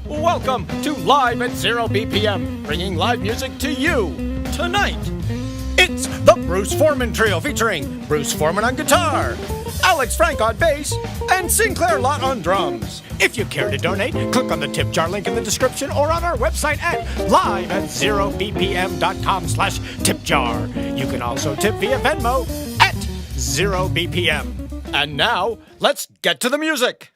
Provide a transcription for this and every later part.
Welcome to Live at 0 BPM, bringing live music to you tonight. It's the Bruce Forman Trio featuring Bruce Forman on guitar, Alex Frank on bass, and Sinclair Lott on drums. If you care to donate, click on the tip jar link in the description or on our website at liveat0bpm.com/tipjar. You can also tip via Venmo at 0BPM. And now, let's get to the music.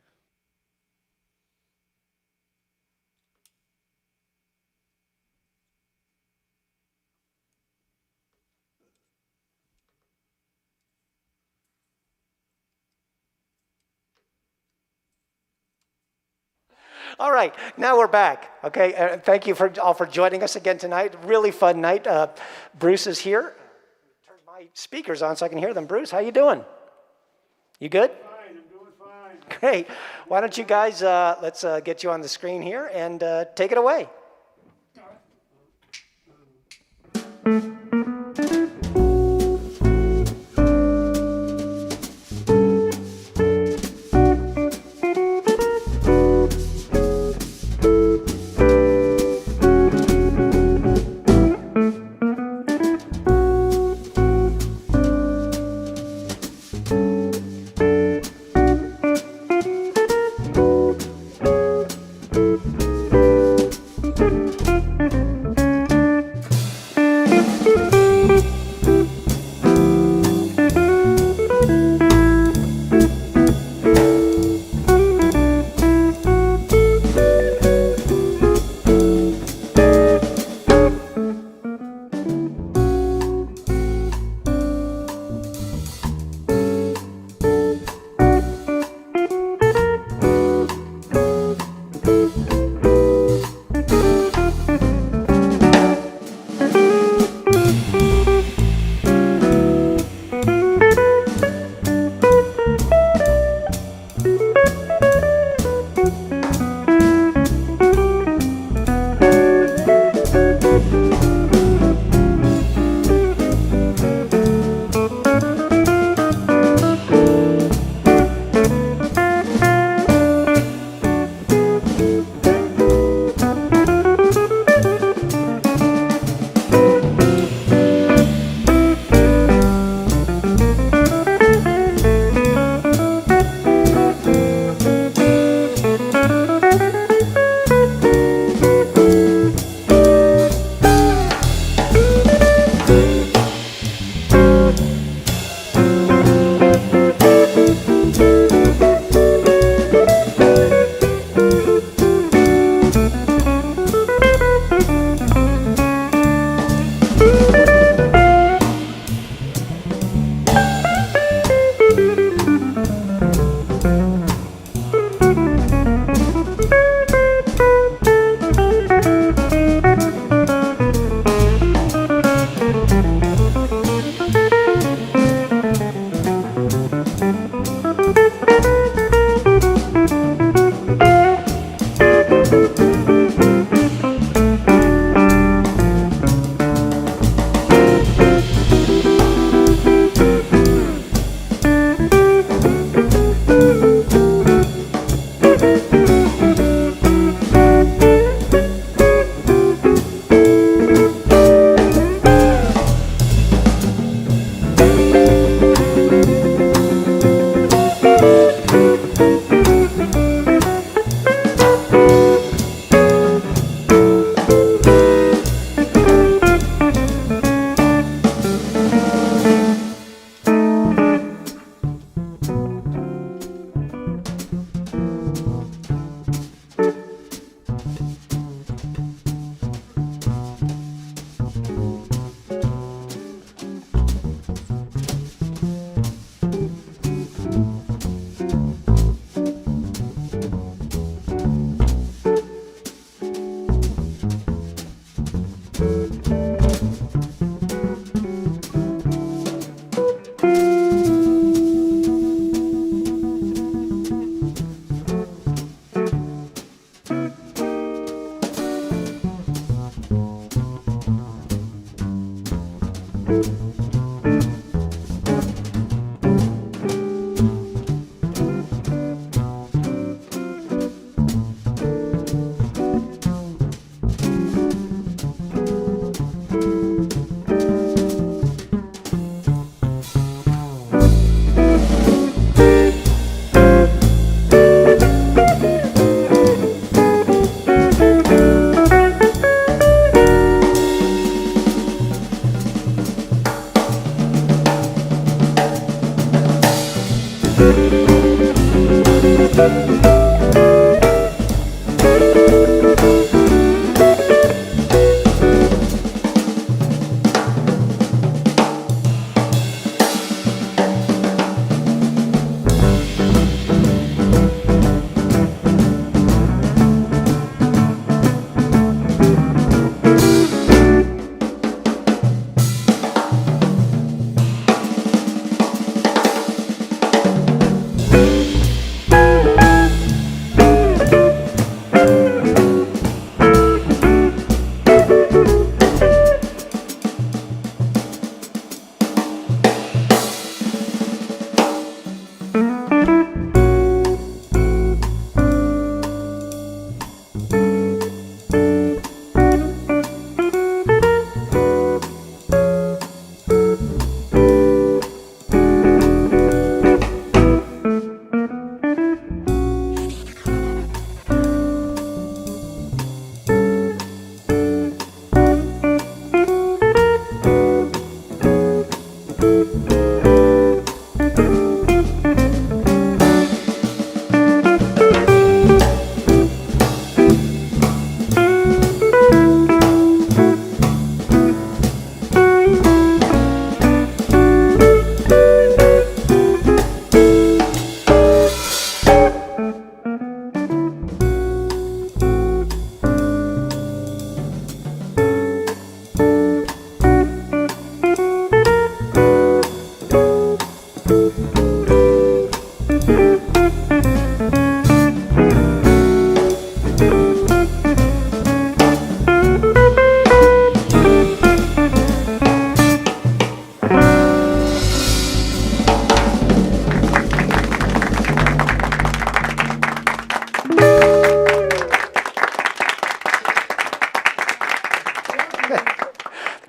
All right, now we're back. Okay, thank you all for joining us again tonight. Really fun night. Bruce is here. Turn my speakers on so I can hear them. Bruce, how you doing? You good? Fine, I'm doing fine. Great. Why don't you guys, let's get you on the screen here and take it away.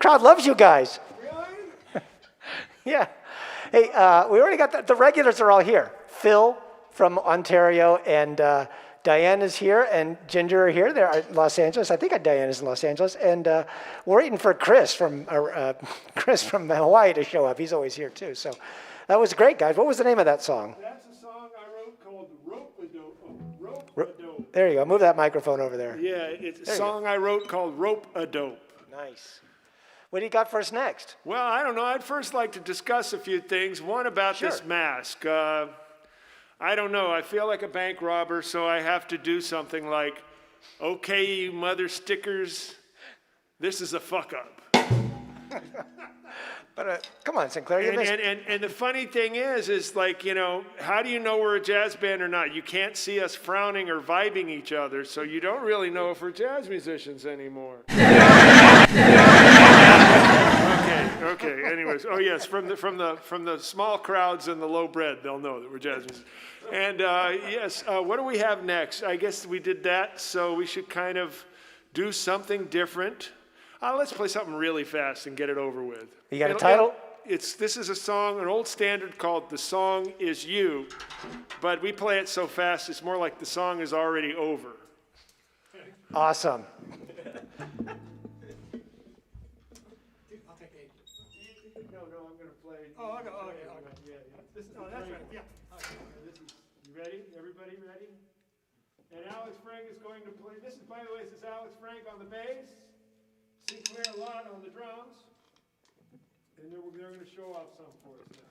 Crowd loves you guys. Really? Yeah. Hey, we already got the regulars are all here. Phil from Ontario and Diane is here and Ginger are here. They're in Los Angeles. I think Diane is in Los Angeles. And we're waiting for Chris from Hawaii to show up. He's always here too. So that was great, guys. What was the name of that song? That's a song I wrote called Rope-A-Dope. There you go. Move that microphone over there. Yeah, it's a song I wrote called Rope-A-Dope. Nice. What do you got for us next? Well, I don't know. I'd first like to discuss a few things. One about this mask. I don't know. I feel like a bank robber, so I have to do something like, okay, you mother stickers, this is a fuck up. But come on, Sinclair. And the funny thing is like, you know, how do you know we're a jazz band or not? You can't see us frowning or vibing each other, so you don't really know if we're jazz musicians anymore. Okay. Anyways, oh yes, from the small crowds and the low bread, they'll know that we're jazz musicians. And yes, what do we have next? I guess we did that, so we should kind of do something different. Let's play something really fast and get it over with. You got a title? This is a song, an old standard called "The Song Is You," but we play it so fast it's more like the song is already over. Awesome. No, I'm going to play. Oh, okay. Yeah. This is, that's right. Yeah. You ready? Everybody ready? And Alex Frank is going to play. This is, by the way, this is Alex Frank on the bass, Sinclair a lot on the drums, and they're going to show off some for us now.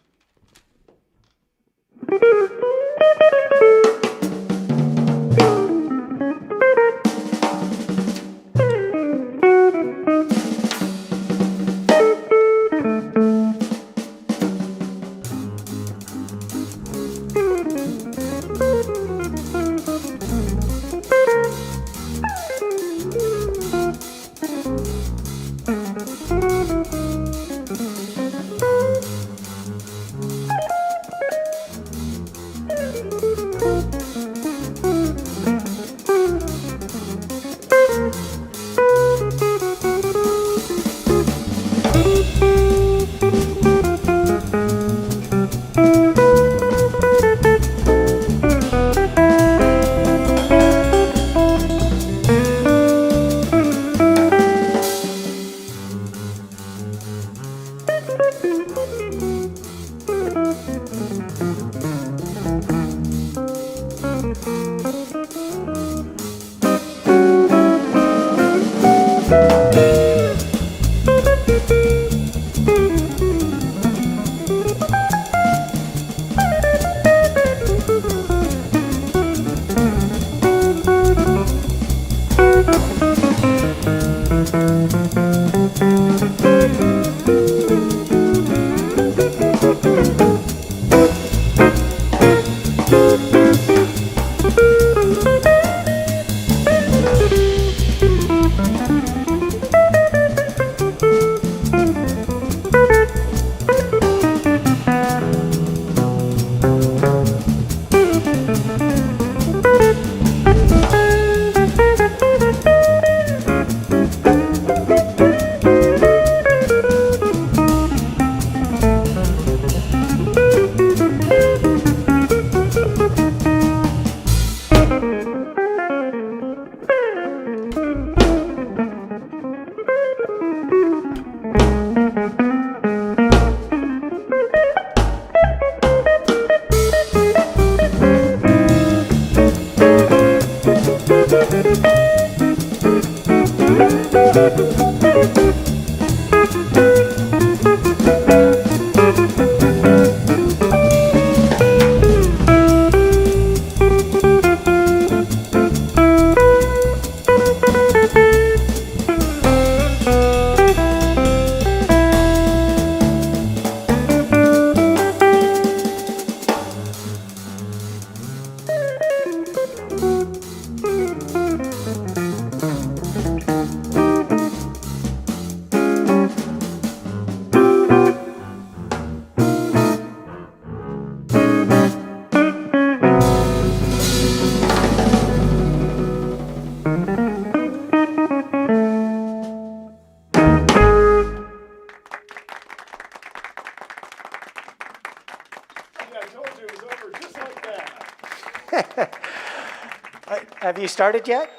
Have you started yet?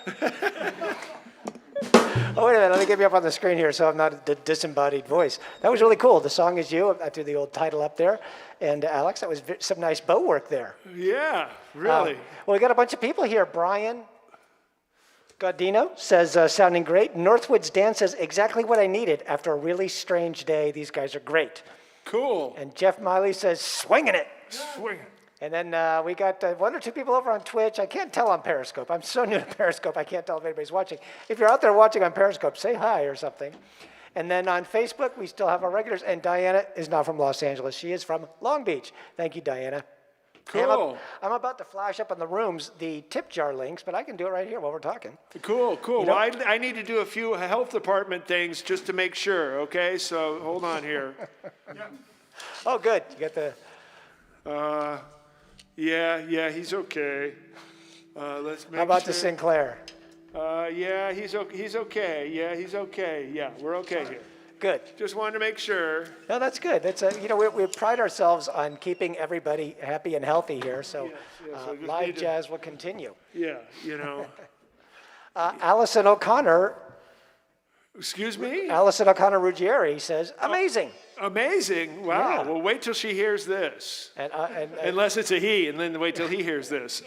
Oh, wait a minute. Let me get you up on the screen here so I'm not a disembodied voice. That was really cool. The song is you. I threw the old title up there. And Alex, that was some nice bow work there. Yeah, really. Well, we got a bunch of people here. Brian Gaudino says, sounding great. Northwoods Dan says, exactly what I needed after a really strange day. These guys are great. Cool. And Jeff Miley says, swinging it. Swinging. And then we got one or two people over on Twitch. I can't tell on Periscope. I'm so new to Periscope, I can't tell if anybody's watching. If you're out there watching on Periscope, say hi or something. And then on Facebook, we still have our regulars. And Diana is not from Los Angeles. She is from Long Beach. Thank you, Diana. Cool. I'm about to flash up on the rooms the tip jar links, but I can do it right here while we're talking. Cool, cool. You know, Well, I need to do a few health department things just to make sure, okay? So hold on here. Oh, good. You got the... Yeah, he's okay. Let's make How about sure. the Sinclair? Yeah, he's okay. Yeah, he's okay. Yeah, we're okay here. Good. Just wanted to make sure. No, that's good. That's we pride ourselves on keeping everybody happy and healthy here. So, so just live need to- jazz will continue. Yeah, you know. Allison O'Connor Excuse me? Allison O'Connor Ruggieri says, amazing. Amazing. Wow. Yeah. Well, wait till she hears this. And Unless it's a he, and then wait till he hears this.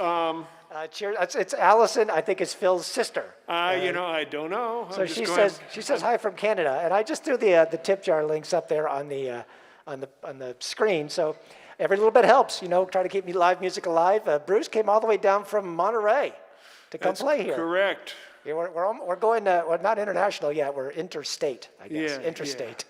cheers. It's Allison. I think it's Phil's sister. I don't know. So she says hi from Canada, and I just threw the tip jar links up there on the screen. So every little bit helps. Try to keep live music alive. Bruce came all the way down from Monterey to come play here. Correct. Yeah, we're going. We're not international yet. We're interstate, I guess. Yeah, Interstate.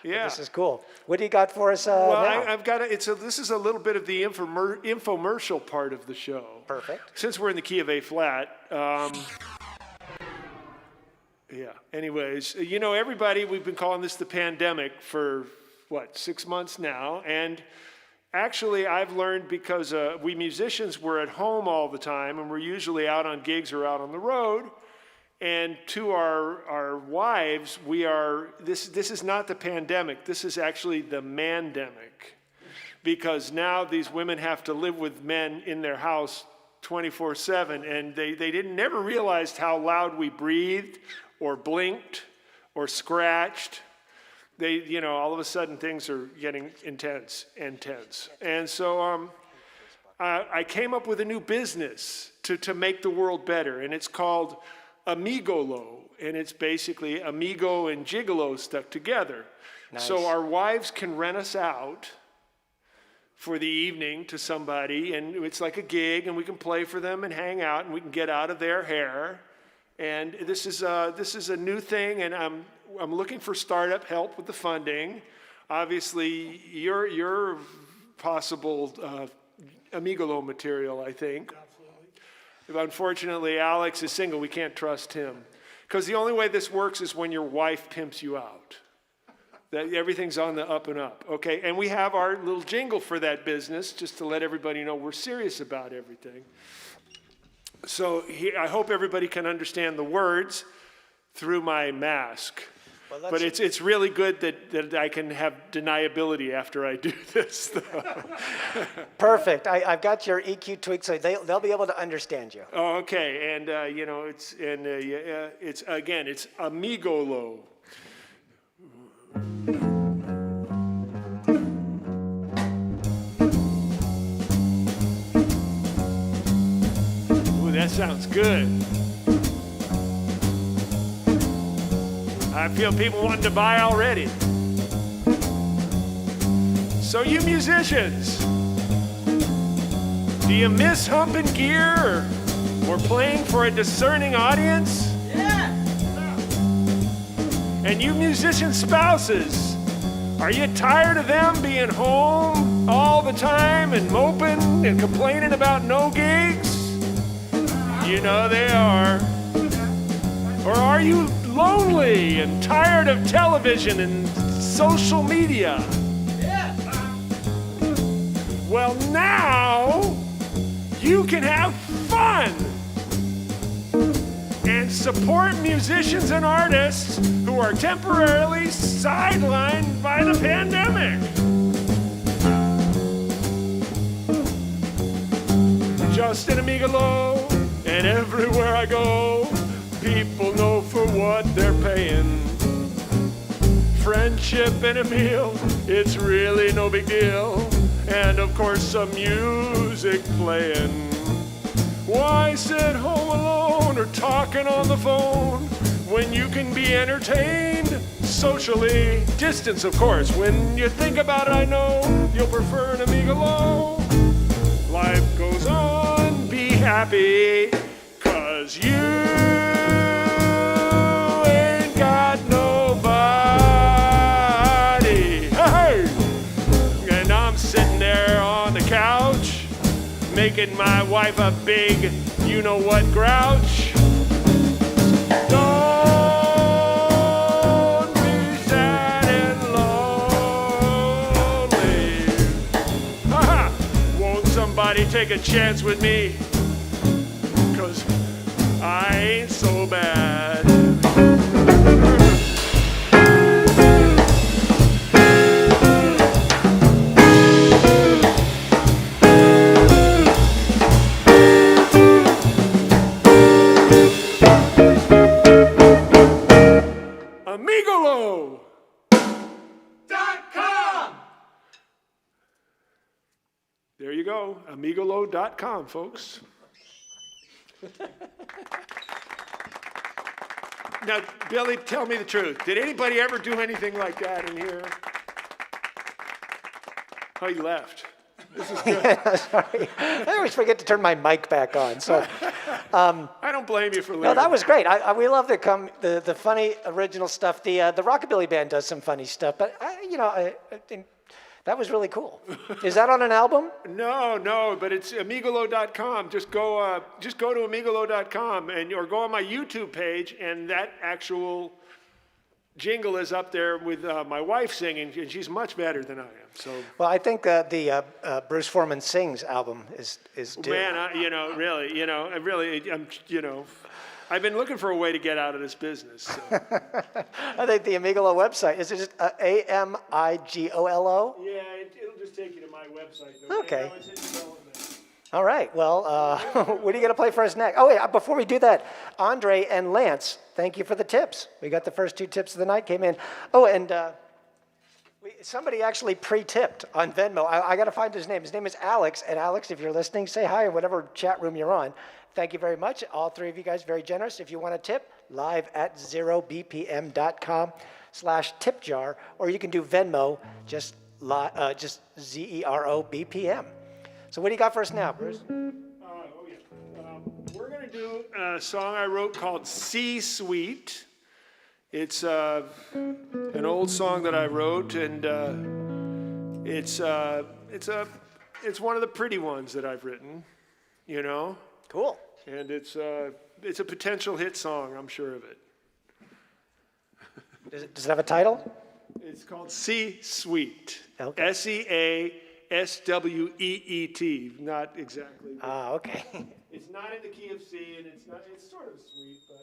Yeah. This is cool. What do you got for us Well, now? I've got this is a little bit of the infomercial part of the show. Perfect. Since we're in the key of A flat. Yeah. Anyways, everybody, we've been calling this the pandemic for 6 months now, and actually I've learned because we musicians were at home all the time, and we're usually out on gigs or out on the road. And to our wives, this is not the pandemic, this is actually the mandemic. Because now these women have to live with men in their house 24/7, and they never realized how loud we breathed or blinked or scratched. All of a sudden things are getting intense and tense. And so I came up with a new business to make the world better, and it's called Amigo-Lo, and it's basically amigo and gigolo stuck together. Nice. So our wives can rent us out for the evening to somebody, and it's like a gig, and we can play for them and hang out, and we can get out of their hair. And this is a new thing, and I'm looking for startup help with the funding. Obviously, you're possible Amigo-Lo material, I think. Unfortunately, Alex is single. We can't trust him. Because the only way this works is when your wife pimps you out. That everything's on the up and up. Okay, and we have our little jingle for that business, just to let everybody know we're serious about everything. So I hope everybody can understand the words through my mask. But it's really good that I can have deniability after I do this, though. Perfect. I've got your EQ tweaked, so they'll be able to understand you. Oh, okay. And it's Amigo-Lo. Ooh, that sounds good. I feel people wanting to buy already. So you musicians, do you miss humping gear or playing for a discerning audience? Yeah. And you musician spouses, are you tired of them being home all the time and moping and complaining about no gigs? You know they are. Or are you lonely and tired of television and social media? Yeah. Well, now you can have fun and support musicians and artists who are temporarily sidelined by the pandemic. just an Amigo-Lo, and everywhere I go, people know for what they're paying. Friendship and a meal, it's really no big deal, and of course some music playing. Why sit home alone or talking on the phone when you can be entertained socially? Distance, of course. When you think about it, I know you'll prefer an Amigo-Lo. Life goes on, be happy, 'cause you ain't got nobody. Hey! And I'm sitting there on the couch, making my wife a big you-know-what grouch. Don't be sad and lonely. Ha-ha! Won't somebody take a chance with me? 'Cause I ain't so bad. Amigo-Lo.com. There you go, Amigo-Lo.com, folks. Now, Billy, tell me the truth. Did anybody ever do anything like that in here? Oh, you left. This is good. Sorry. I always forget to turn my mic back on. So, I don't blame you for leaving. no, that was great. We love the funny original stuff. The Rockabilly Band does some funny stuff, but I think that was really cool. Is that on an album? No, but it's Amigo-Lo.com. Just go to Amigo-Lo.com or go on my YouTube page, and that actual jingle is up there with my wife singing, and she's much better than I am. So, well, I think the Bruce Forman Sings album is due. man, I've been looking for a way to get out of this business. So. I think the Amigo-Lo website is it just AMIGOLO? Yeah, it'll just take you to my website. Though. Okay. Right now it's in development. All right. Well, what are you going to play for us next? Oh, wait, before we do that, Andre and Lance, thank you for the tips. We got the first 2 tips of the night came in. Oh, and somebody actually pre-tipped on Venmo. I got to find his name. His name is Alex. And Alex, if you're listening, say hi in whatever chat room you're on. Thank you very much. All 3 of you guys, very generous. If you want a tip, live at 0bpm.com/tipjar, or you can do Venmo, just ZEROBPM. So what do you got for us now, Bruce? We're going to do a song I wrote called C-Suite. It's an old song that I wrote, and it's one of the pretty ones that I've written, you know? Cool. And it's a potential hit song, I'm sure of it. Does it have a title? It's called C-Suite. Okay. SEASWEET. Not exactly. Ah, okay. It's not in the key of C, and it's sort of sweet, but.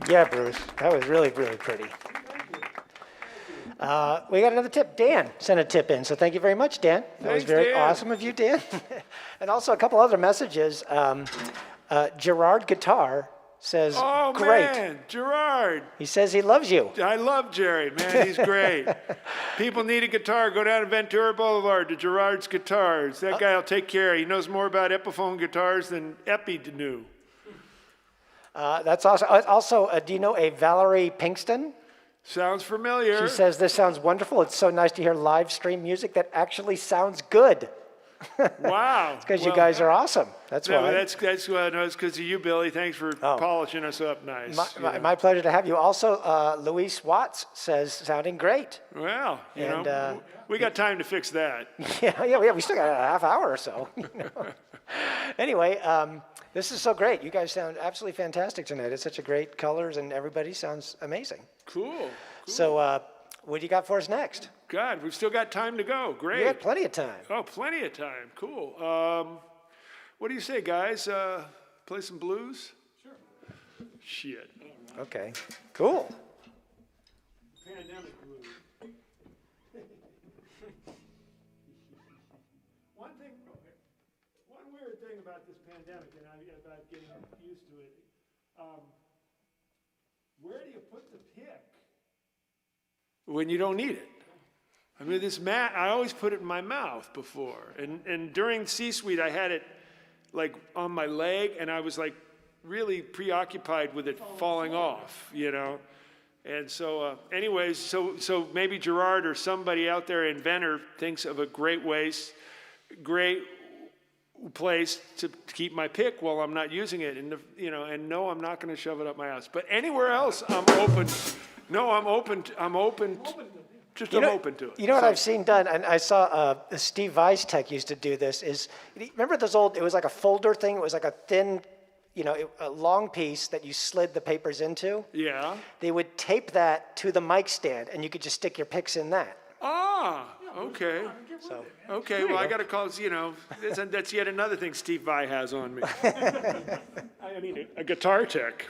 Yeah, Bruce, that was really, really pretty. We got another tip. Dan sent a tip in, so thank you very much, Dan. That was Thanks, very Dan. awesome of you, Dan. And also a couple other messages. Gerard Guitar says, Oh, great. man, Gerard. He says he loves you. I love Jerry, man. He's great. People need a guitar. Go down to Ventura Boulevard to Gerard's Guitars. That guy will take care. He knows more about Epiphone guitars than Epi knew. That's awesome. Also, do you know a Valerie Pinkston? Sounds familiar. She says, this sounds wonderful. It's so nice to hear live stream music that actually sounds good. Wow. It's because you guys are awesome. That's why. That's no, it's because of you, Billy. Thanks for polishing us up nice. My pleasure to have you. Also, Luis Watts says, sounding great. Well, you And, know, we got time to fix that. Yeah, we still got a half hour or so. Anyway, this is so great. You guys sound absolutely fantastic tonight. It's such a great colors, and everybody sounds amazing. Cool. So what do you got for us next? God, we've still got time to go. Great. You got plenty of time. Oh, plenty of time. Cool. What do you say, guys? Play some blues? Sure. Shit. Okay, cool. Pandemic blues. One weird thing about this pandemic, and about getting used to it, where do you put the pick when you don't need it? I mean, this mat, I always put it in my mouth before. And during C-suite, I had it like on my leg, and I was like really preoccupied with it falling off, you know? And so anyways, so maybe Gerard or somebody out there, inventor, thinks of a great place to keep my pick while I'm not using it. And, and no, I'm not going to shove it up my ass. But anywhere else, I'm open. No, I'm open to it. You know what I've seen done, and I saw Steve Weistek used to do this, is, remember those old, it was like a folder thing, it was like a thin, a long piece that you slid the papers into? Yeah. They would tape that to the mic stand, and you could just stick your picks in that. Ah, okay. So, Okay, well, I got to call, that's yet another thing Steve Vai has on me. I need a guitar tech.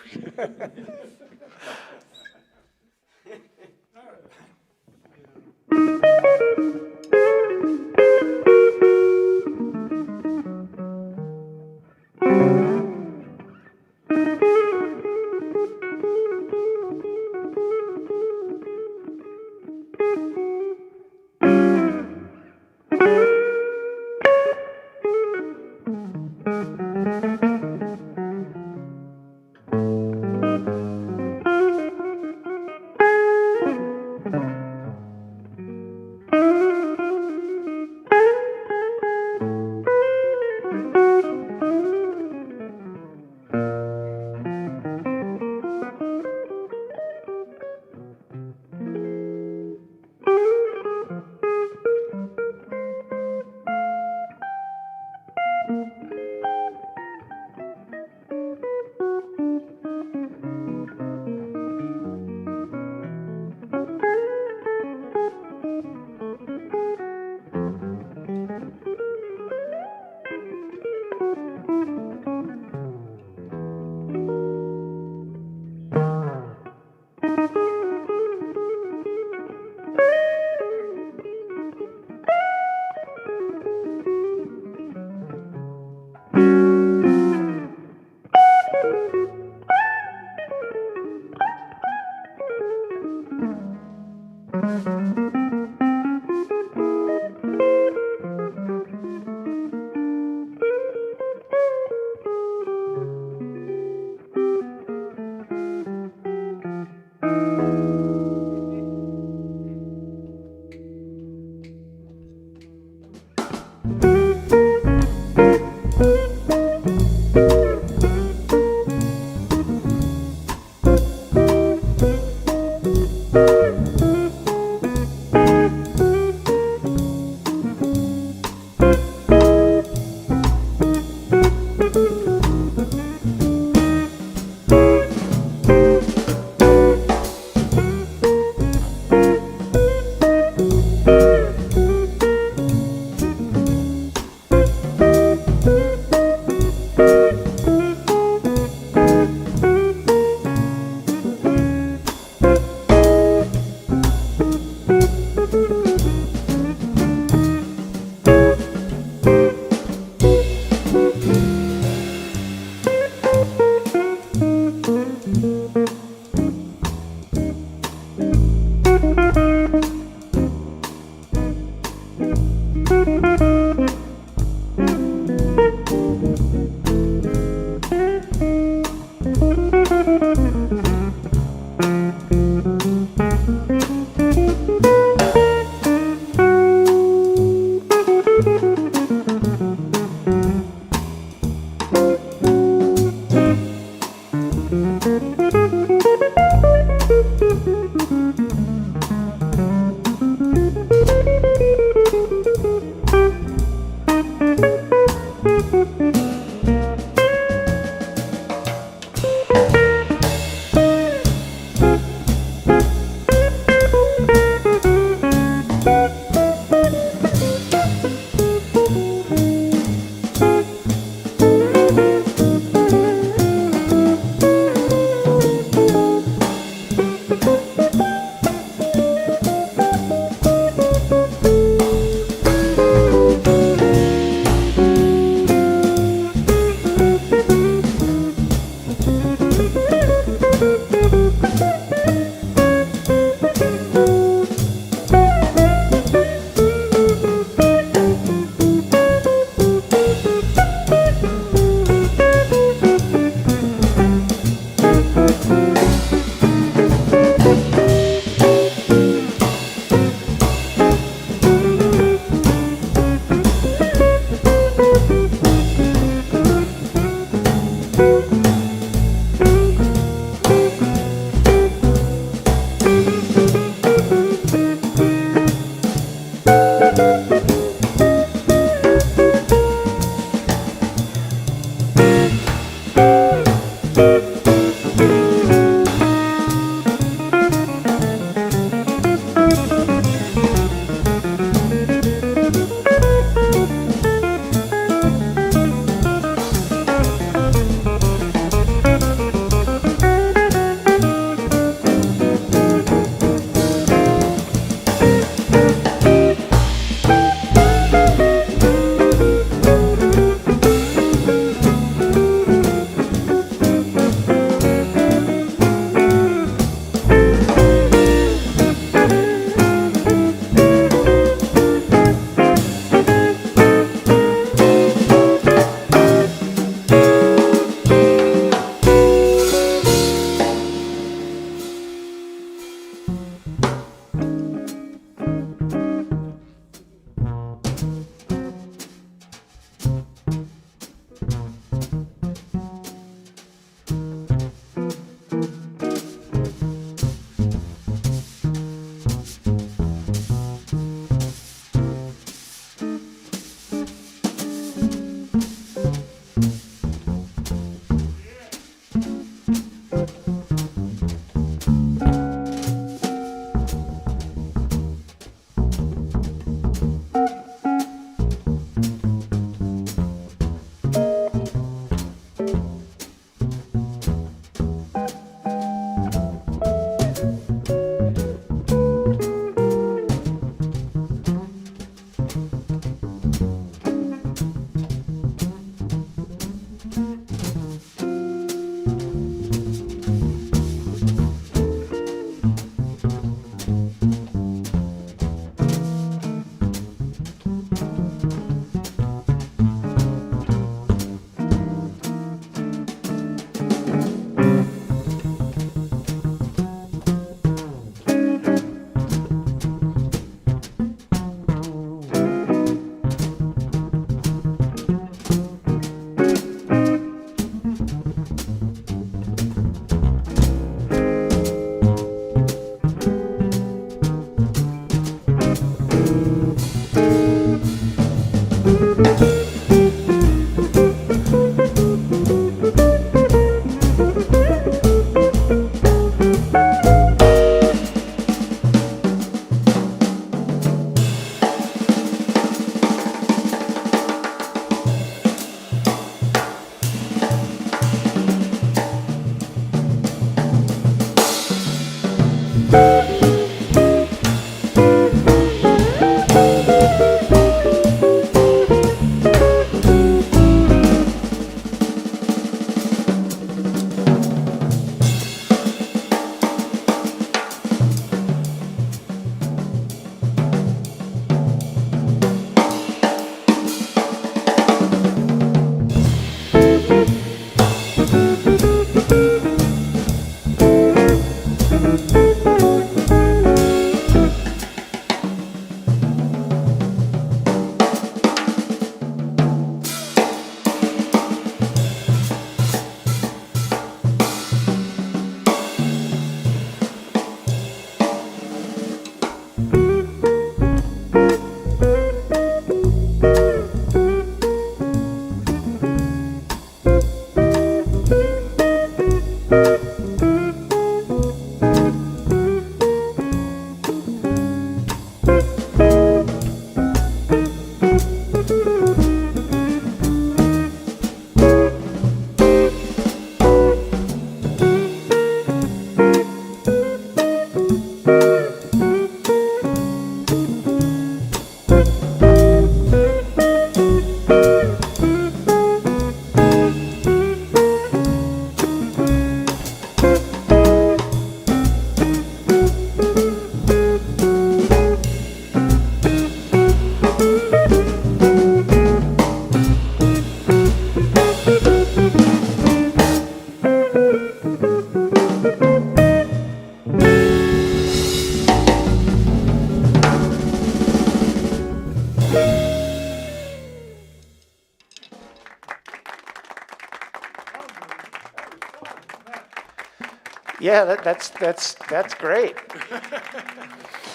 Yeah, that's great.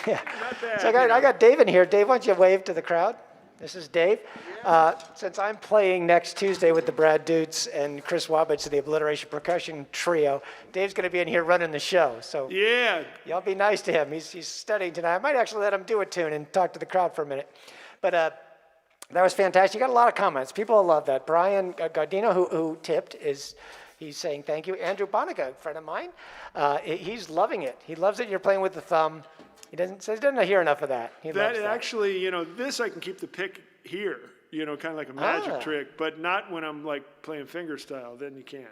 Yeah. Not bad, So I got Dave in here. Dave, why don't you wave to the crowd? This is Dave. Since I'm playing next Tuesday with the Brad Dudes and Chris Wabbits of the Obliteration Percussion Trio, Dave's going to be in here running the show. So Yeah. y'all be nice to him. He's studying tonight. I might actually let him do a tune and talk to the crowd for a minute. But that was fantastic. You got a lot of comments. People love that. Brian Gardino, who tipped, he's saying thank you. Andrew Bonica, a friend of mine, he's loving it. He loves it. You're playing with the thumb. He doesn't hear enough of that. He loves that. Actually, this I can keep the pick here, kind of like a magic trick, but not when I'm like playing fingerstyle. Then you can't.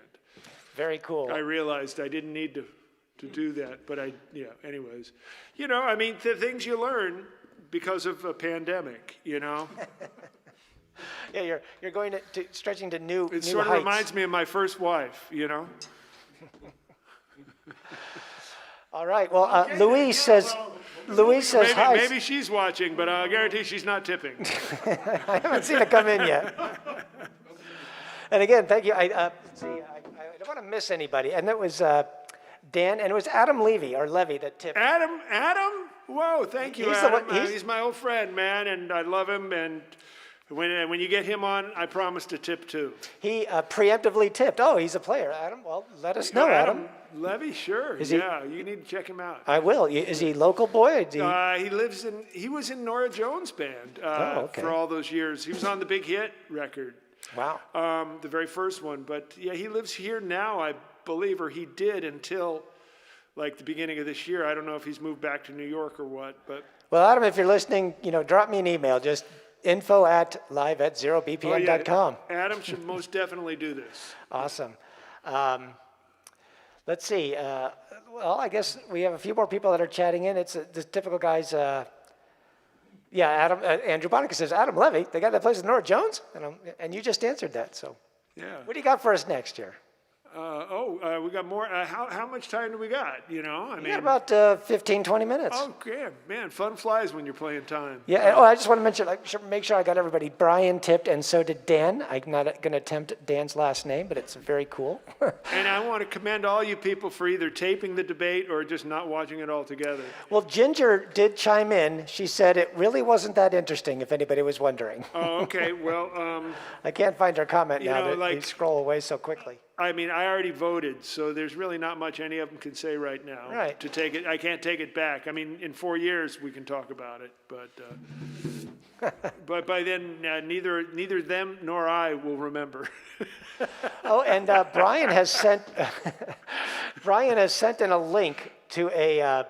Very cool. I realized I didn't need to do that, but anyways. The things you learn because of a pandemic, Yeah, you're going to stretching to new It new sort of heights. reminds me of my first wife, All right. Well, Louise says hi. Maybe she's watching, but I guarantee she's not tipping. I haven't seen it come in yet. And again, thank you. Let's see, I don't want to miss anybody. And that was Dan, and it was Adam Levy that tipped. Adam? Whoa, thank you, He's Adam. the one- He's my old friend, man, and I love him. And when you get him on, I promise to tip too. He preemptively tipped. Oh, he's a player, Adam. Well, let us know, Adam. Levy, sure. Is he- you need to check him out. I will. Is he local boy? He was in Nora Jones' band okay. for all those years. He was on the Big Hit record. Wow. The very first one. But yeah, he lives here now, I believe, or he did until like the beginning of this year. I don't know if he's moved back to New York or what, but. Well, Adam, if you're listening, drop me an email. Just info@live@0bpm.com. Adam should most definitely do this. Awesome. Let's see. Well, I guess we have a few more people that are chatting in. It's the typical guys. Adam. Andrew Bonica says, Adam Levy, the guy that plays with Nora Jones? And you just answered that. So Yeah. what do you got for us next year? We got more. How much time do we got? We got about 15, 20 minutes. Okay, man, fun flies when you're playing time. Yeah. And, I just want to mention, make sure I got everybody. Brian tipped, and so did Dan. I'm not going to attempt Dan's last name, but it's very cool. And I want to commend all you people for either taping the debate or just not watching it all together. Well, Ginger did chime in. She said it really wasn't that interesting, if anybody was wondering. Oh, okay. Well, I can't find her comment now. They like- scroll away so quickly. I already voted, so there's really not much any of them can say right now. Right. To take it, I can't take it back. In 4 years we can talk about it, but but by then neither them nor I will remember. Oh, and Brian has sent in a link to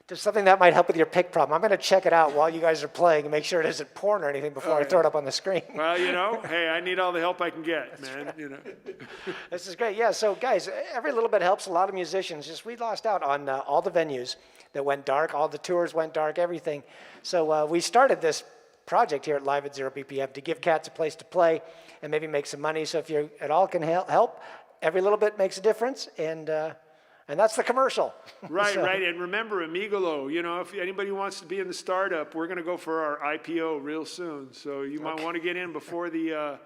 to something that might help with your pick problem. I'm going to check it out while you guys are playing and make sure it isn't porn or anything before I throw it up on the screen. Well, hey, I need all the help I can get, man. This is great. Yeah, so guys, every little bit helps. A lot of musicians, we lost out on all the venues that went dark, all the tours went dark, everything. So we started this project here at Live at 0 BPM to give cats a place to play and maybe make some money. So if you at all can help, every little bit makes a difference, and that's the commercial. Right. And remember, Amigo-Lo, if anybody wants to be in the startup, we're going to go for our IPO real soon. So you might want to get in before the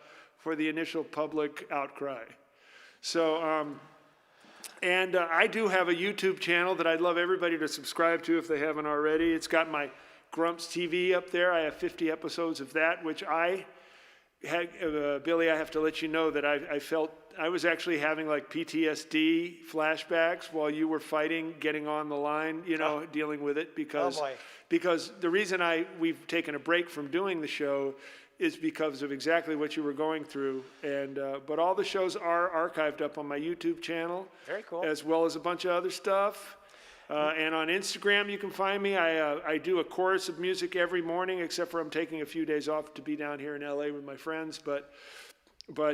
initial public outcry. So, I do have a YouTube channel that I'd love everybody to subscribe to if they haven't already. It's got my Grumps TV up there. I have 50 episodes of that, which Billy, I have to let you know that I felt I was actually having like PTSD flashbacks while you were fighting, getting on the line, dealing with it because the reason we've taken a break from doing the show is because of exactly what you were going through. And but all the shows are archived up on my YouTube channel. Very cool. As well as a bunch of other stuff. And on Instagram, you can find me. I do a chorus of music every morning, except for I'm taking a few days off to be down here in LA with my friends. But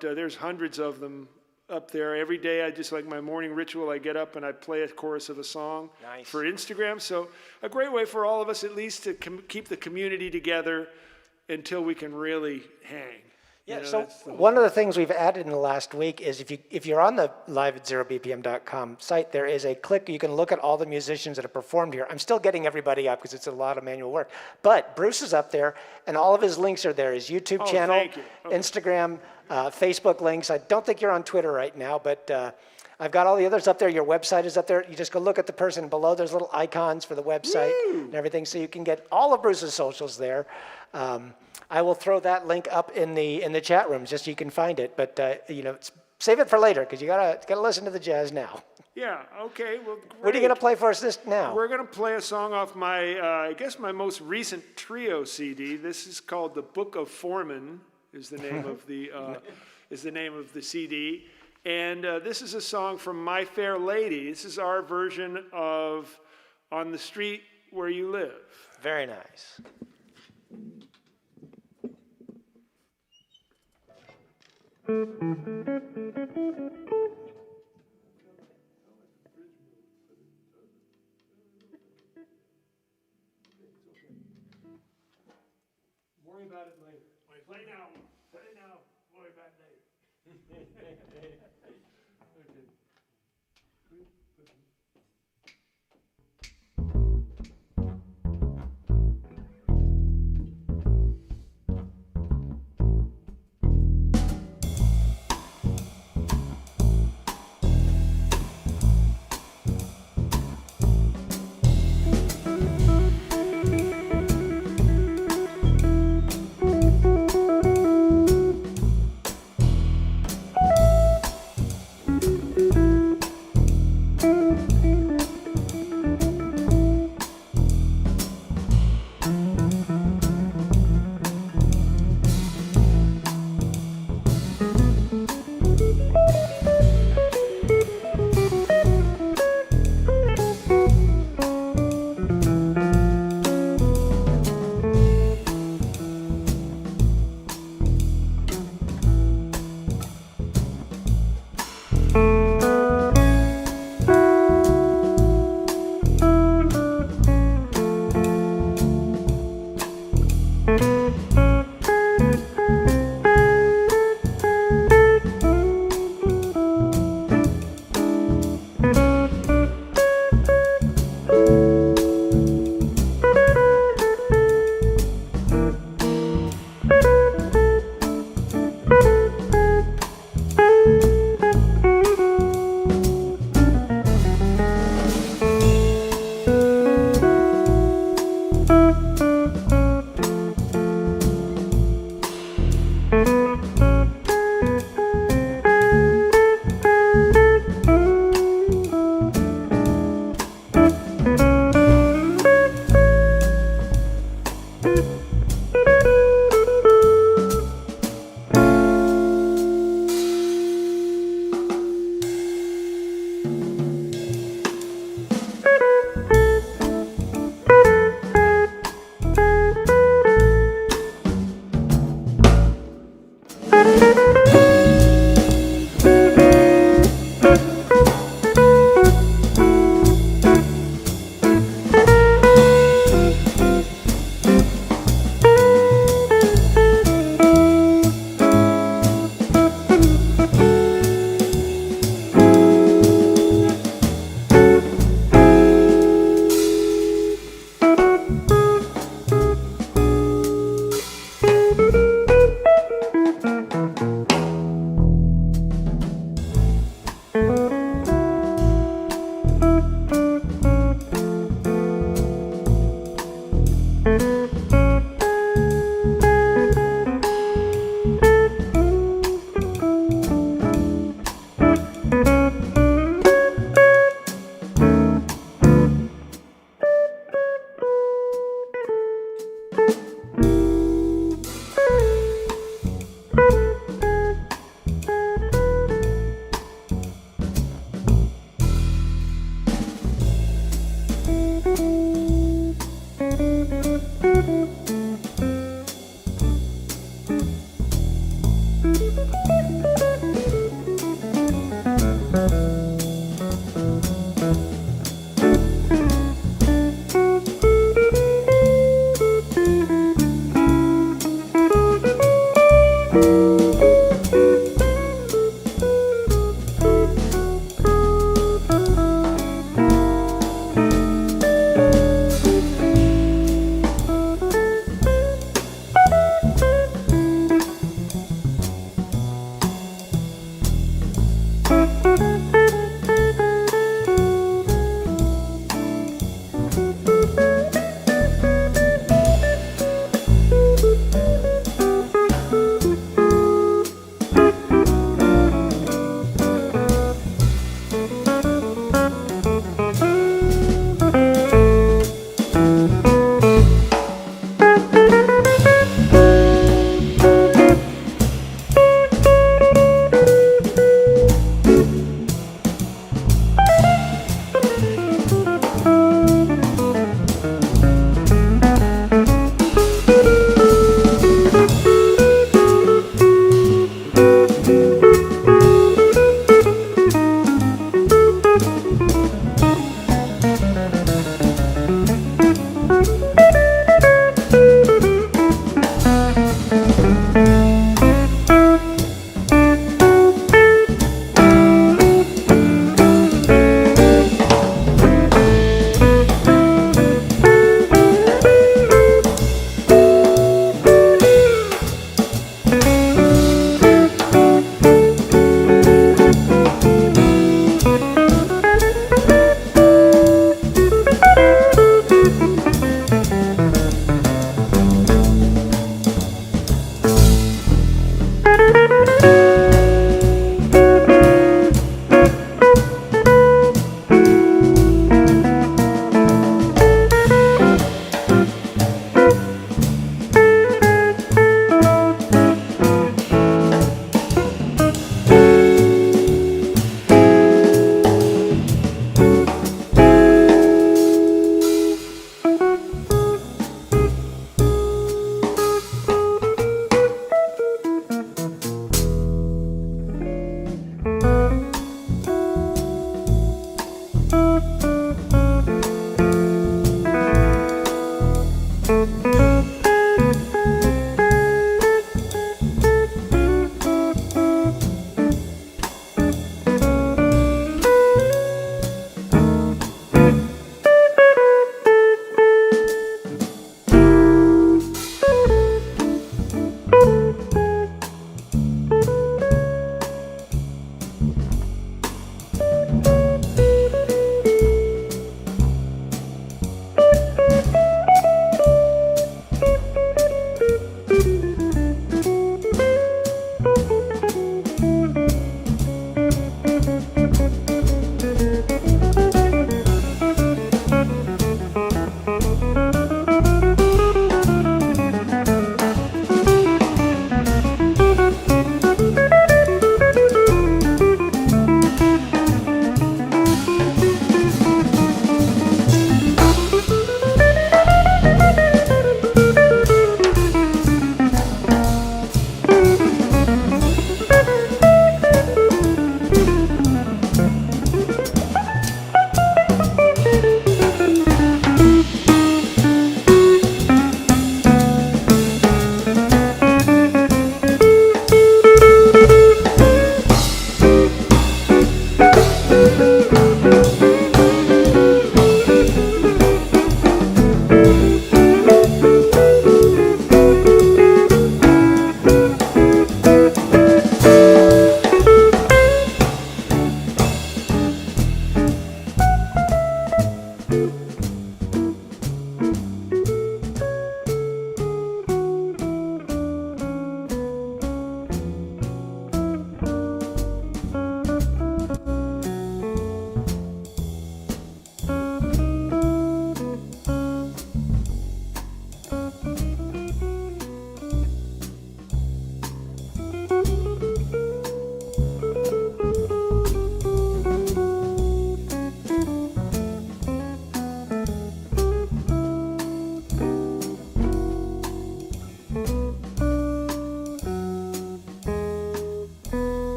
there's hundreds of them up there. Every day, I just like my morning ritual, I get up and I play a chorus of a song for Instagram. So a great way for all of us at least to keep the community together until we can really hang. Yeah, so one of the things we've added in the last week is if you're on the live@0bpm.com site, there is a click. You can look at all the musicians that have performed here. I'm still getting everybody up because it's a lot of manual work. But Bruce is up there, and all of his links are there. His YouTube channel, thank you. Okay. Instagram, Facebook links. I don't think you're on Twitter right now, but I've got all the others up there. Your website is up there. You just go look at the person below. There's little icons for the website and everything, so you can get all of Bruce's socials there. I will throw that link up in the chat room just so you can find it. But save it for later because you gotta listen to the jazz now. Yeah. Okay. Well, great. What are you gonna play for us now? We're gonna play a song off my, I guess my most recent trio CD. This is called "The Book of Forman." Is the name of the CD. And this is a song from My Fair Lady. This is our version of "On the Street Where You Live." Very nice. Worry about it later. Play now. Play now. Worry about it later.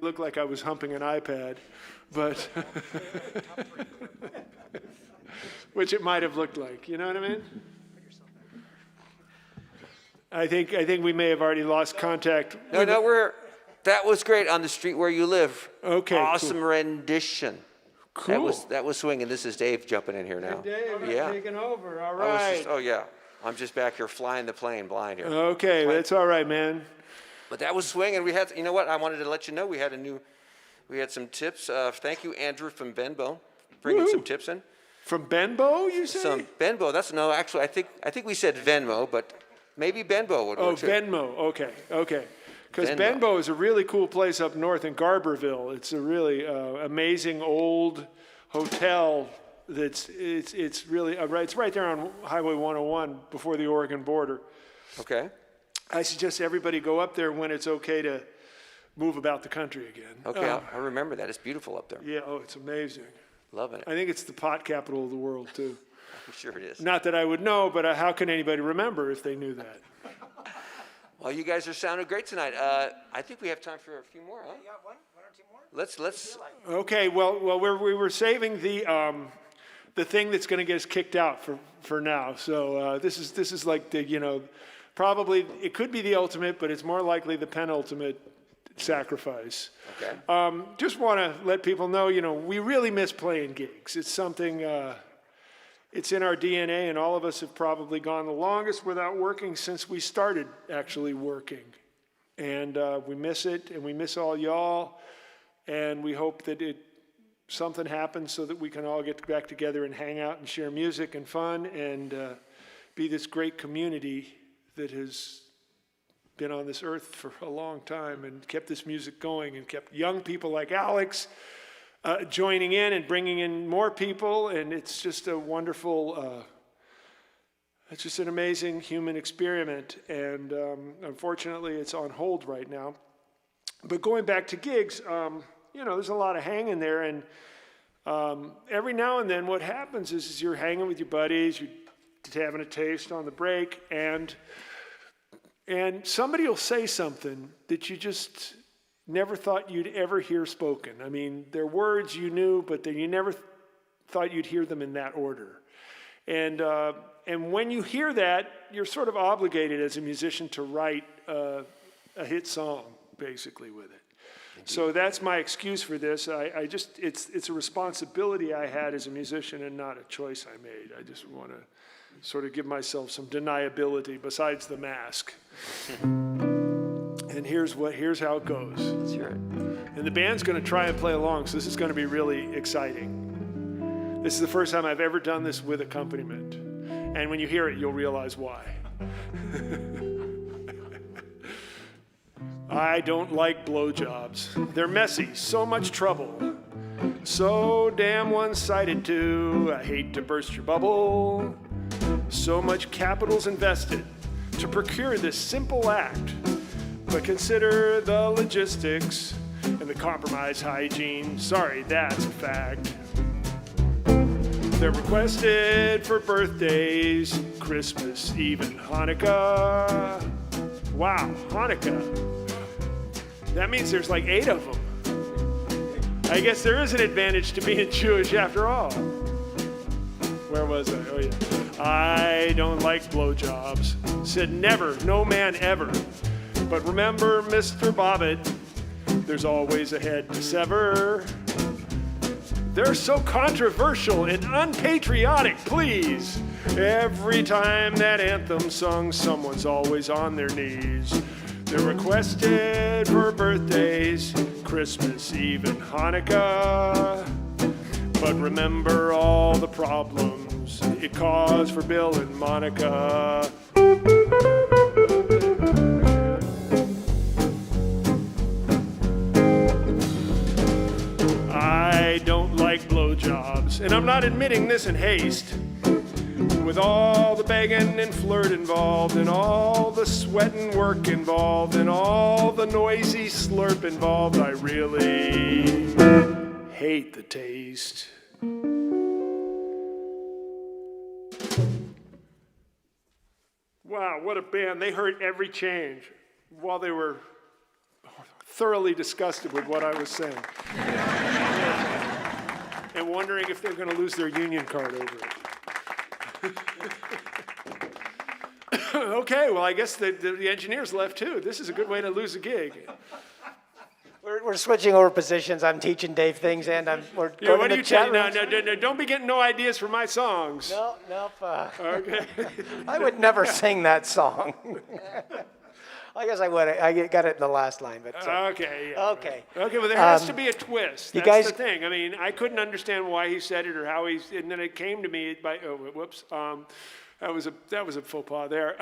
looked like I was humping an iPad, but which it might have looked like. You know what I mean? I think we may have already lost contact. No, that was great on the street where you live. Okay, Awesome rendition. Cool. That was swinging. This is Dave jumping in here now. Dave, Yeah. taking over. All I was right. oh yeah. I'm just back here flying the plane blind here. Okay, that's all right, man. But that was swinging. We had, you know what? I wanted to let you know we had some tips. Thank you, Andrew from Benbow, bringing Woo. some tips in. From Benbow, you say? Some Benbow. Actually, I think we said Venmo, but maybe Benbow would Oh, work too. Venmo. Okay. Because Venmo. Benbow is a really cool place up north in Garberville. It's a really amazing old hotel. It's really right. It's right there on Highway 101 before the Oregon border. Okay. I suggest everybody go up there when it's okay to move about the country again. Okay, I remember that. It's beautiful up there. Yeah. Oh, it's amazing. Loving it. I think it's the pot capital of the world too. I'm sure it is. Not that I would know, but how can anybody remember if they knew that? Well, you guys are sounding great tonight. I think we have time for a few more, huh? Yeah, one or two more? Let's. Okay. Well, we were saving the thing that's going to get us kicked out for now. So this is like the probably it could be the ultimate, but it's more likely the penultimate sacrifice. Okay. Just want to let people know, we really miss playing gigs. It's something. It's in our DNA, and all of us have probably gone the longest without working since we started actually working. And we miss it, and we miss all y'all, and we hope that something happens so that we can all get back together and hang out and share music and fun and be this great community that has been on this earth for a long time and kept this music going and kept young people like Alex joining in and bringing in more people, and it's just a wonderful, it's just an amazing human experiment, and unfortunately it's on hold right now. But going back to gigs, there's a lot of hanging there, and every now and then what happens is you're hanging with your buddies, you're having a taste on the break, and somebody will say something that you just never thought you'd ever hear spoken. I mean, they're words you knew, but you never thought you'd hear them in that order. And when you hear that, you're sort of obligated as a musician to write a hit song, basically, with it. Indeed. So that's my excuse for this. It's a responsibility I had as a musician and not a choice I made. I just want to sort of give myself some deniability besides the mask. And here's how it goes. Let's hear it. And the band's going to try and play along, so this is going to be really exciting. This is the first time I've ever done this with accompaniment. And when you hear it, you'll realize why. I don't like blowjobs. They're messy, so much trouble. So damn one-sided too. I hate to burst your bubble. So much capital's invested to procure this simple act. But consider the logistics and the compromised hygiene. Sorry, that's a fact. They're requested for birthdays, Christmas, even Hanukkah. Wow, Hanukkah. That means there's like 8 of them. I guess there is an advantage to being Jewish after all. Where was I? Oh, yeah. I don't like blowjobs. Said never, no man ever. But remember, Mr. Bobbitt, there's always a head to sever. They're so controversial and unpatriotic, please. Every time that anthem's sung, someone's always on their knees. They're requested for birthdays, Christmas, even Hanukkah. But remember all the problems it caused for Bill and Monica. I don't like blowjobs, and I'm not admitting this in haste. With all the begging and flirt involved, and all the sweat and work involved, and all the noisy slurp involved, I really hate the taste. Wow, what a band. They heard every change while they were thoroughly disgusted with what I was saying. And wondering if they're going to lose their union card over it. Okay, well, I guess the engineers left too. This is a good way to lose a gig. We're switching over positions. I'm teaching Dave things, and we're Yeah, going what to are the you chat telling? rooms. No, don't be getting no ideas for my songs. Nope. Okay. I would never sing that song. I guess I would. I got it in the last line, but Okay. Yeah, okay. Right. Okay, well, there has to be a twist. you That's guys- the thing. I mean, I couldn't understand why he said it or how he, and then it came to me by, oh, whoops. That was a faux pas there.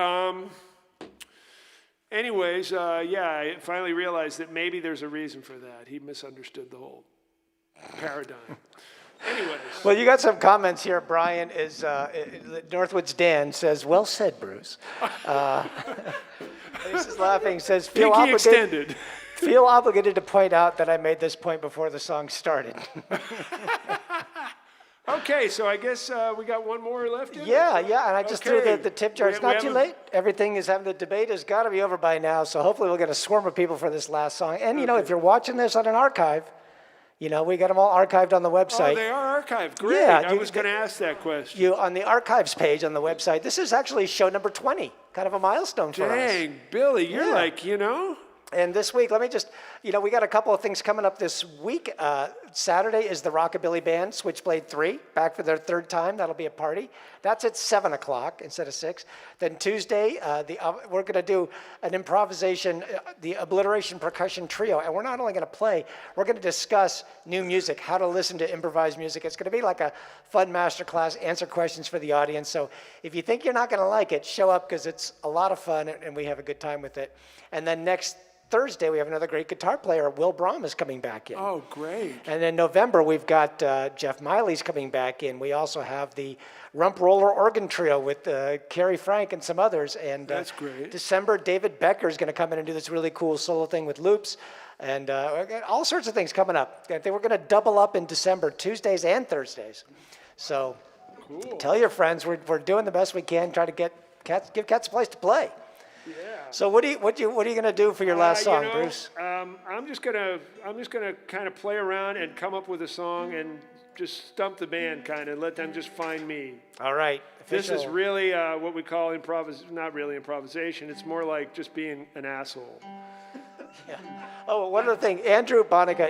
Anyways, I finally realized that maybe there's a reason for that. He misunderstood the whole paradigm. Anyways. Well, you got some comments here. Brian is Northwoods Dan says, "Well said, Bruce." This is laughing. Says, Pinky extended. Feel obligated to point out that I made this point before the song started. Okay, so I guess we got one more left. Yeah, and I just threw Okay. the tip jar. It's We not too haven't- late. Everything is having the debate has got to be over by now. So hopefully we'll get a swarm of people for this last song. And if you're watching this on an archive, we got them all archived on the website. Oh, they are archived. Great. Yeah, I was going to ask that question. You on the archives page on the website. This is actually show number 20, kind of a milestone for us. Dang, Billy, you're Yeah. like, And this week, let me just, we got a couple of things coming up this week. Saturday is the Rockabilly Band, Switchblade 3, back for their third time. That'll be a party. That's at 7 o'clock instead of 6. Then Tuesday, we're going to do an improvisation, the Obliteration Percussion Trio. And we're not only going to play, we're going to discuss new music, how to listen to improvised music. It's going to be like a fun masterclass, answer questions for the audience. So if you think you're not going to like it, show up because it's a lot of fun and we have a good time with it. And then next Thursday, we have another great guitar player. Will Brahm is coming back in. Oh, great. And in November, we've got Jeff Miley's coming back in. We also have the Rump Roller Organ Trio with Carrie Frank and some others. And That's great. December, David Becker is going to come in and do this really cool solo thing with loops. And all sorts of things coming up. I think we're going to double up in December, Tuesdays and Thursdays. So tell your friends we're doing the best we can, try to give Cats a place to play. Yeah. So what are you going to do for your last song, Bruce? I'm just gonna kind of play around and come up with a song and just stump the band, kind of let them just find me. All right. This is really what we call not really improvisation. It's more like just being an asshole. Oh, one other thing. Andrew Bonica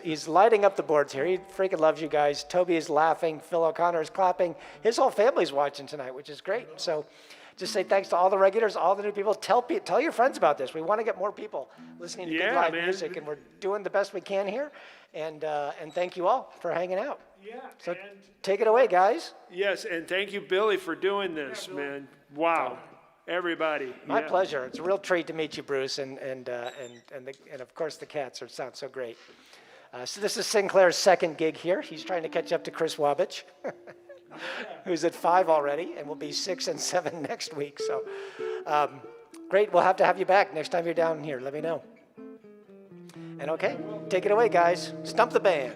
he's lighting up the boards here. He freaking loves you guys. Toby is laughing. Phil O'Connor is clapping. His whole family's watching tonight, which is great. So just say thanks to all the regulars, all the new people. Tell your friends about this. We want to get more people listening to good live music, and we're doing the best we can here. And thank you all for hanging out. Yeah. So take it away, guys. Yes, and thank you, Billy, for doing this, man. Wow. Everybody. My pleasure. It's a real treat to meet you, Bruce, and of course the Cats sound so great. So this is Sinclair's second gig here. He's trying to catch up to Chris Wabich, who's at 5 already, and will be 6 and 7 next week. So great. We'll have to have you back next time you're down here. Let me know. And okay, take it away, guys. Stump the band.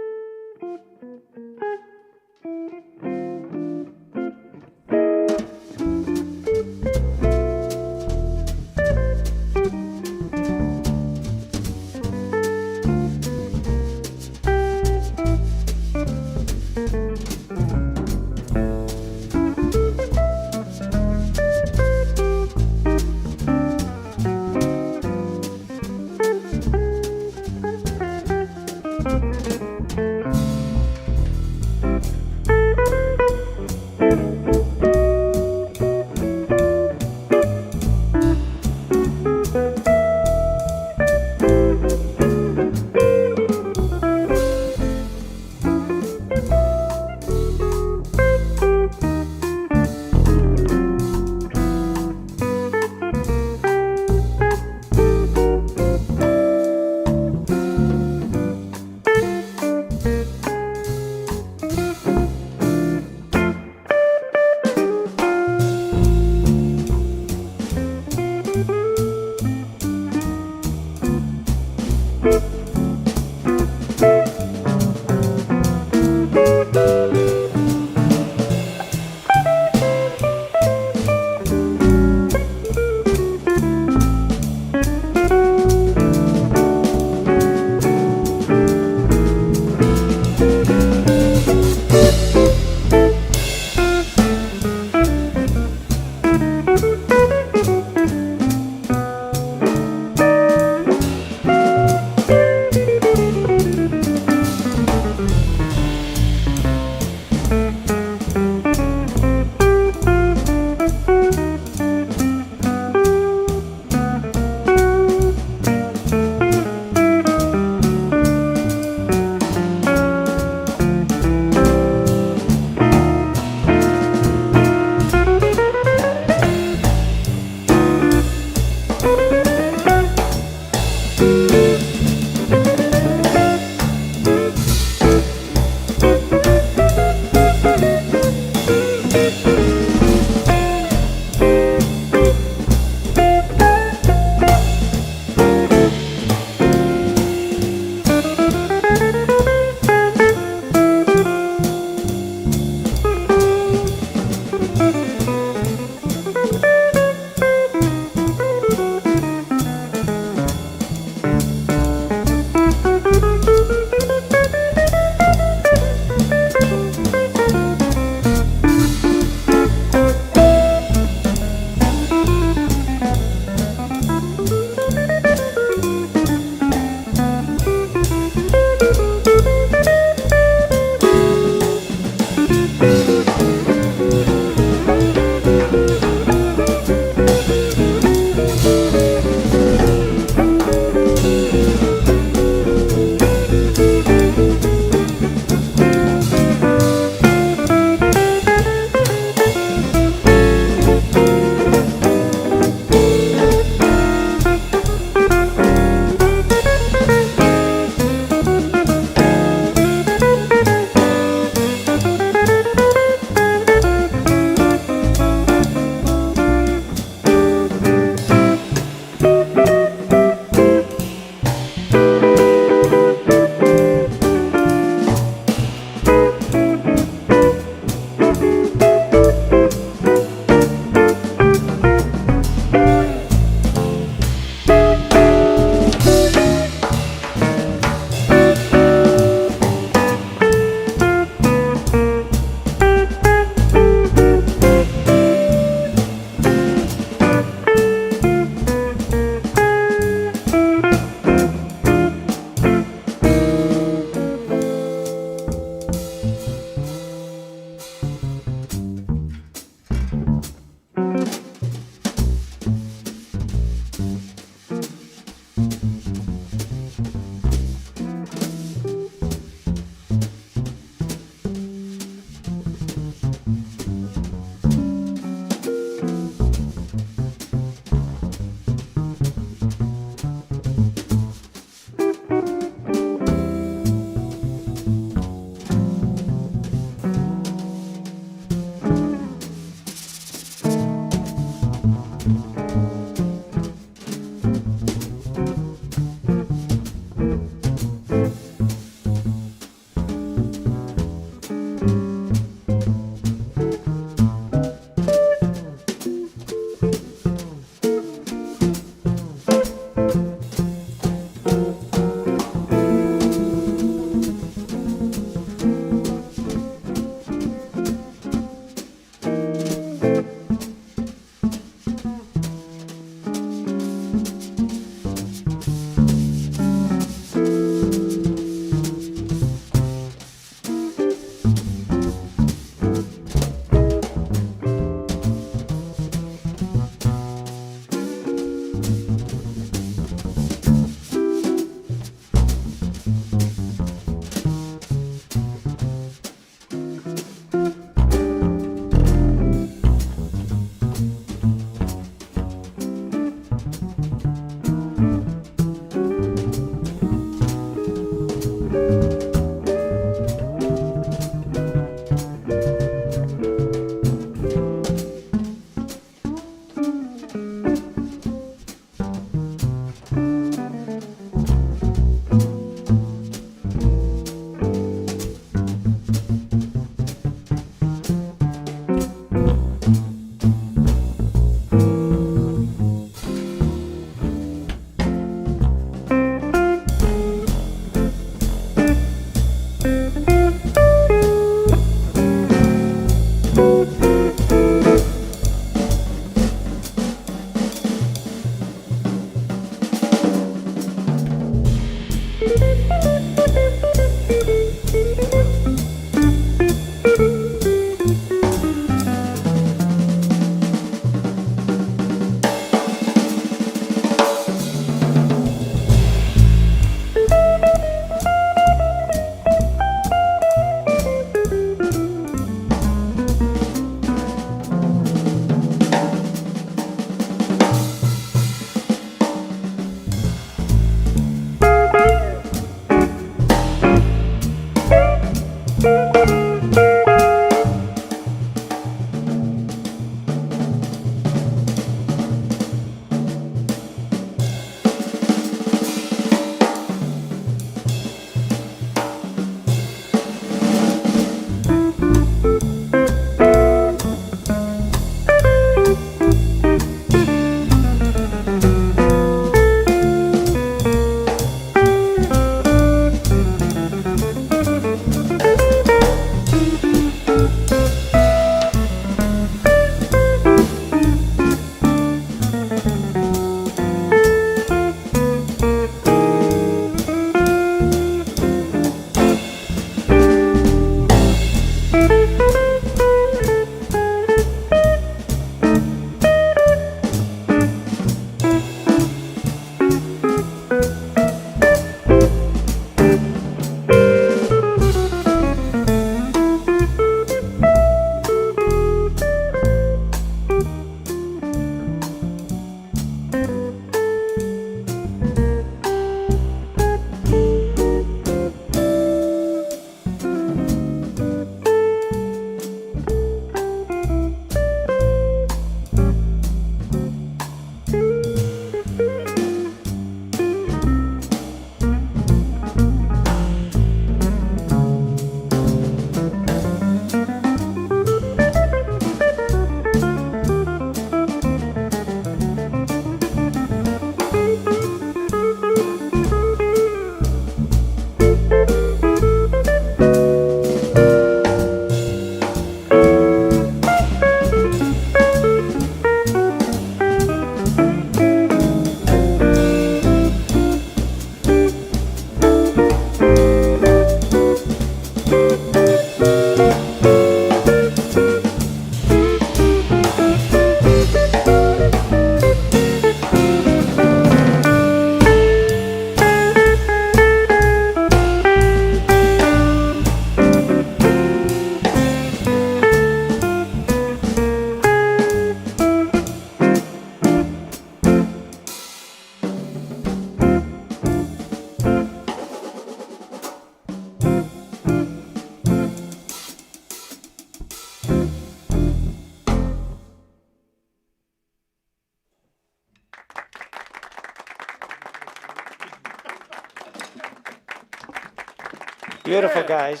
Beautiful, guys.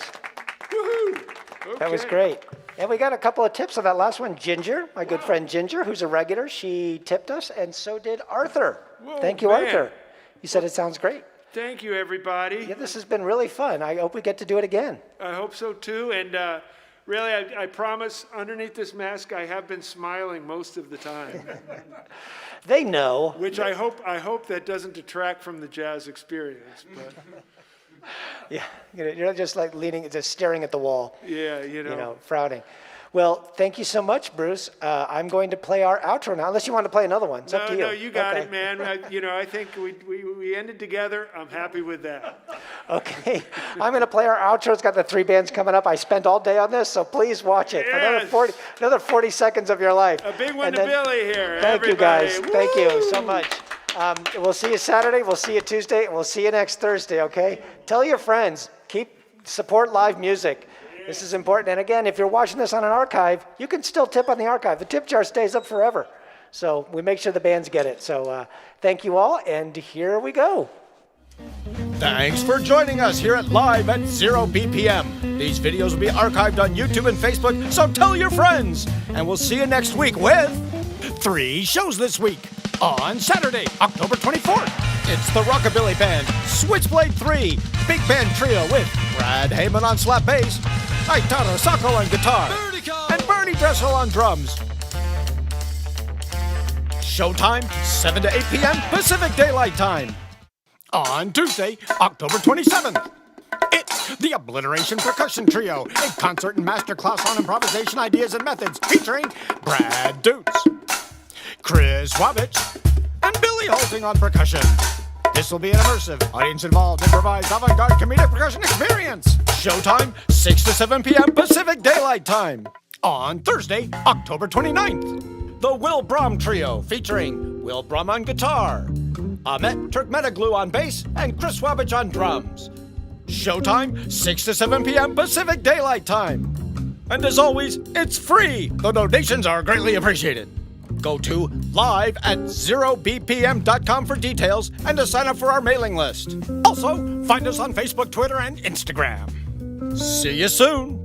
Woohoo! That was Okay. great. And we got a couple of tips on that last one. Ginger, my good friend Ginger, who's a regular, she tipped us, and so did Arthur. Whoa, Thank you, man. Arthur. You said it sounds great. Thank you, everybody. Yeah, this has been really fun. I hope we get to do it again. I hope so too. And really, I promise, underneath this mask, I have been smiling most of the time, They know. which I hope that doesn't detract from the jazz experience. But Yeah, you're just like leaning, just staring at the wall, yeah, frowning. Well, thank you so much, Bruce. I'm going to play our outro now, unless you want to play another one. It's up to you. No, you got Okay. it, man. I think we ended together. I'm happy with that. Okay, I'm going to play our outro. It's got the 3 bands coming up. I spent all day on this, so please watch it for Yes. another 40 seconds of your life. A big one And to then- Billy here. Thank you, everybody. guys. Thank you so Woo! much. We'll see you Saturday. We'll see you Tuesday. And we'll see you next Thursday, okay? Tell your friends. Support live music. This is important. And again, if you're watching this on an archive, you can still tip on the archive. The tip jar stays up forever. So we make sure the bands get it. So thank you all, and here we go. Thanks for joining us here at Live at 0 BPM. These videos will be archived on YouTube and Facebook, so tell your friends. And we'll see you next week with 3 shows this week. On Saturday, October 24th, it's the Rockabilly Band, Switchblade 3, Big Band Trio with Brad Heyman on slap bass, Aitara Sacco on guitar, and Bernie Dressel on drums. Showtime, 7 to 8 p.m. Pacific Daylight Time. On Tuesday, October 27th, it's the Obliteration Percussion Trio, a concert and masterclass on improvisation ideas and methods featuring Brad Dutz, Chris Wabich, and Billy Holting on percussion. This will be an immersive, audience-involved, improvised, avant-garde comedic percussion experience. Showtime, 6 to 7 p.m. Pacific Daylight Time. On Thursday, October 29th, the Will Brom Trio featuring Will Brom on guitar, Ahmet Turkmenoglu on bass, and Chris Wabich on drums. Showtime, 6 to 7 p.m. Pacific Daylight Time. And as always, it's free, though donations are greatly appreciated. Go to live@0bpm.com for details and to sign up for our mailing list. Also, find us on Facebook, Twitter, and Instagram. See you soon.